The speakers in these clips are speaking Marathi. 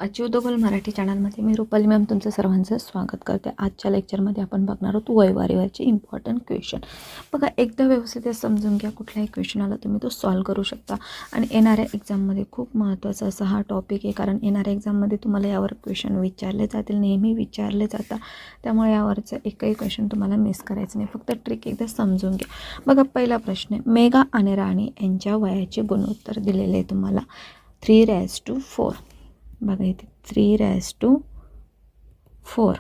अचीव द गोल मराठी चॅनलमध्ये मी रुपाली मॅम तुमचं सर्वांचं स्वागत करते. आजच्या लेक्चरमध्ये आपण बघणार आहोत वयवारीवरचे इम्पॉर्टंट क्वेश्चन. बघा, एकदा व्यवस्थित समजून घ्या. कुठलाही क्वेश्चन आला तुम्ही तो सॉल्व करू शकता आणि येणाऱ्या एक्झाममध्ये खूप महत्त्वाचा असा हा टॉपिक आहे, कारण येणाऱ्या एक्झाममध्ये तुम्हाला यावर क्वेश्चन विचारले जातील, नेहमी विचारले जातात. त्यामुळे यावरचं एकही क्वेश्चन तुम्हाला मिस करायचं नाही. फक्त ट्रिक एकदा समजून घ्या. बघा, पहिला प्रश्न आहे, मेघा आणि राणी यांच्या वयाचे गुणोत्तर दिलेले आहे तुम्हाला 3:4. बघा इथे 3:4.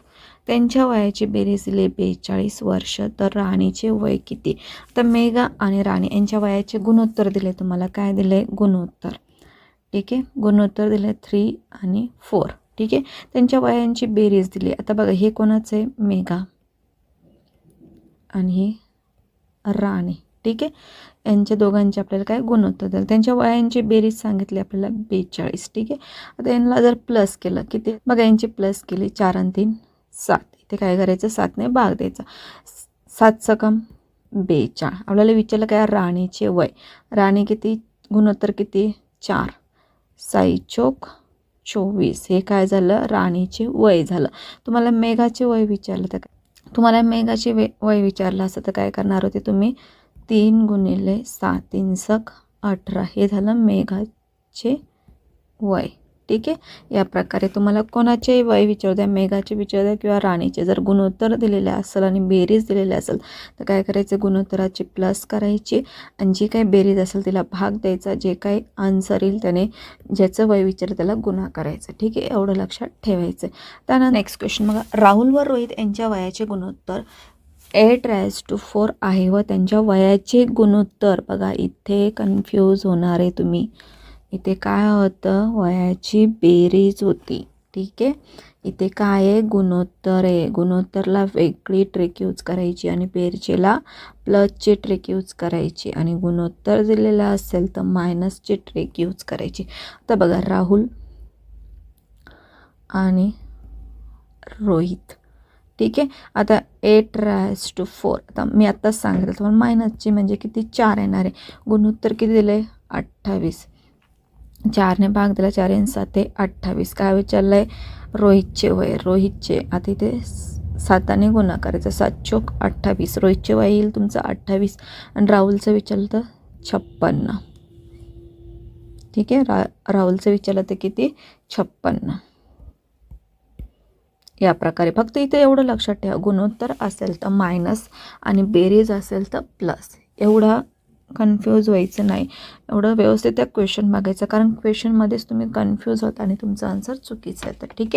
त्यांच्या वयाची बेरीज दिली 42 वर्ष. तर राणीचे वय किती? तर मेघा आणि राणी यांच्या वयाचे गुणोत्तर दिले तुम्हाला. काय दिले? गुणोत्तर. ठीक आहे, गुणोत्तर दिले 3 आणि 4. ठीक आहे, त्यांच्या वयांची बेरीज दिली. आता बघा, हे कोणाचं आहे? मेघा आणि हे राणी. ठीक आहे, यांच्या दोघांचे आपल्याला काय गुणोत्तर दिलं. त्यांच्या वयांची बेरीज सांगितली आपल्याला 42. ठीक आहे, आता यांना जर प्लस केलं किती? बघा, यांची प्लस केली 4 आणि 3 7. इथे काय करायचं? 7ने भाग द्यायचा. 7 सकम 42. आपल्याला विचारलं काय? राणीचे वय. राणी किती? गुणोत्तर किती? 4. 6 चोक 24. हे काय झालं? राणीचे वय झालं. तुम्हाला मेघाचे वय विचारलं तर तुम्हाला मेघाचे वय विचारलं असतं तर काय करणार होते तुम्ही? 3 गुणिले 7 3 सक 18. हे झालं मेघाचे वय. ठीक आहे, या प्रकारे तुम्हाला कोणाचे वय विचारू द्या, मेघाचे विचारू द्या किंवा राणीचे, जर गुणोत्तर दिलेले असेल आणि बेरीज दिलेले असेल तर काय करायचं? गुणोत्तराची प्लस करायची आणि जी काही बेरीज असेल तिला भाग द्यायचा. जे काही आन्सर येईल त्याने ज्याचं वय विचारलं त्याला गुणा करायचं. ठीक आहे, एवढं लक्षात ठेवायचं. त्यानंतर नेक्स्ट क्वेश्चन बघा, राहुल व रोहित यांच्या वयाचे गुणोत्तर 8:4 आहे व त्यांच्या वयाचे गुणोत्तर. बघा, इथे कन्फ्यूज होणार आहे तुम्ही. इथे काय होतं? वयाची बेरीज होती. ठीक आहे, इथे काय आहे? गुणोत्तर आहे. गुणोत्तरला वेगळी ट्रिक यूज करायची आणि बेरजेला प्लसची ट्रिक यूज करायची आणि गुणोत्तर दिलेलं असेल तर मायनसची ट्रिक यूज करायची. आता बघा, राहुल आणि रोहित. ठीक आहे, आता 8:4. आता मी आत्ताच सांगितलं तुम्हाला मायनसची म्हणजे किती? 4 येणार आहे. गुणोत्तर किती दिलं आहे? 28. 4ने भाग दिला. 4 आणि 7 28. काय विचारलं आहे? रोहितचे वय. रोहितचे आता इथे 7ने गुणा करायचा. 7 चोक 28. रोहितचे वय येईल तुमचं 28 आणि राहुलचं विचारलं तर 56. ठीक आहे, राहुलचं विचारलं तर किती? 56. या प्रकारे. फक्त इथे एवढं लक्षात ठेवा, गुणोत्तर असेल तर मायनस आणि बेरीज असेल तर प्लस. एवढा कन्फ्यूज व्हायचं नाही. एवढं व्यवस्थित त्या क्वेश्चन बघायचं, कारण क्वेश्चनमध्येच तुम्ही कन्फ्यूज होता आणि तुमचं आन्सर चुकीचं येतं. ठीक आहे.